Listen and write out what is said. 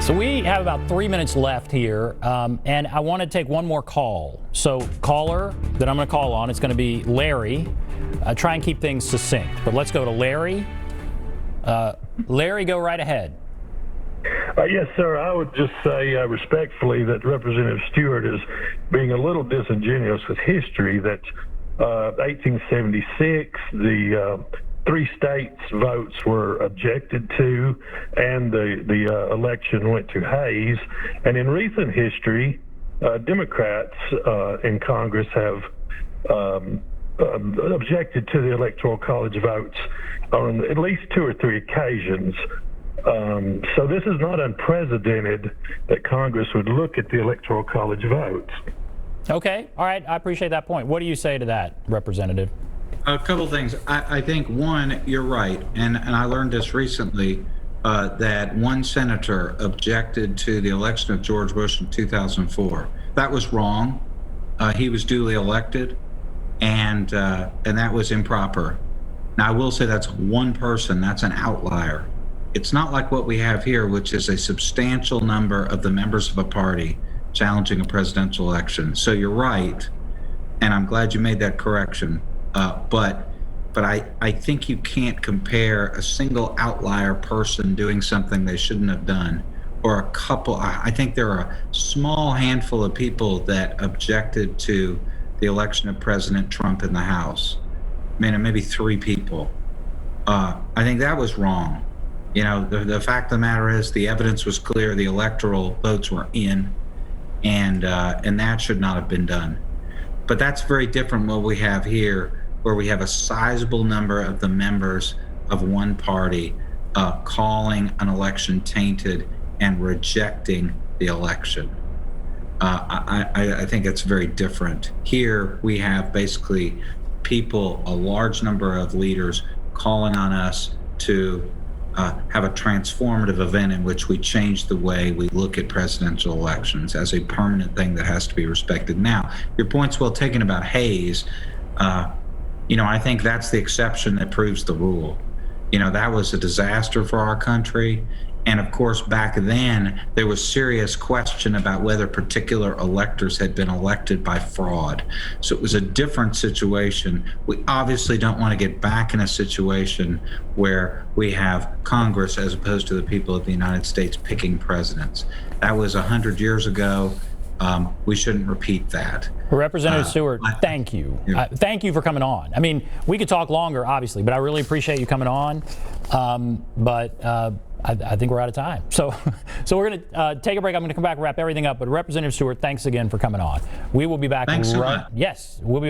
So we have about 3 minutes left here, and I want to take one more call. So caller that I'm going to call on, it's going to be Larry. Try and keep things succinct, but let's go to Larry. Larry, go right ahead. Yes, sir. I would just say respectfully that Representative Stewart is being a little disingenuous with history. That 1876, the three states' votes were objected to, and the election went to Hayes. And in recent history, Democrats in Congress have objected to the Electoral College votes on at least 2 or 3 occasions. So this is not unprecedented that Congress would look at the Electoral College votes. Okay. All right. I appreciate that point. What do you say to that, Representative? A couple things. I think, one, you're right, and I learned this recently, that one senator objected to the election of George Bush in 2004. That was wrong. He was duly elected, and that was improper. Now, I will say that's one person. That's an outlier. It's not like what we have here, which is a substantial number of the members of a party challenging a presidential election. So you're right, and I'm glad you made that correction. But I think you can't compare a single outlier person doing something they shouldn't have done, or a couple. I think there are a small handful of people that objected to the election of President Trump in the House. I mean, maybe 3 people. I think that was wrong. You know, the fact of the matter is the evidence was clear. The electoral votes were in, and that should not have been done. But that's very different what we have here, where we have a sizable number of the members of one party calling an election tainted and rejecting the election. I think it's very different. Here we have basically people, a large number of leaders calling on us to have a transformative event in which we change the way we look at presidential elections as a permanent thing that has to be respected. Now, your point's well taken about Hayes. You know, I think that's the exception that proves the rule. You know, that was a disaster for our country. And of course, back then, there was serious question about whether particular electors had been elected by fraud. So it was a different situation. We obviously don't want to get back in a situation where we have Congress as opposed to the people of the United States picking presidents. That was 100 years ago. We shouldn't repeat that. Representative Stewart, thank you. Thank you for coming on. I mean, we could talk longer, obviously, but I really appreciate you coming on. I think we're out of time. So we're going to take a break. I'm going to come back and wrap everything up. But Representative Stewart, thanks again for coming on. We will be back. Thanks so much. Yes, we'll be back.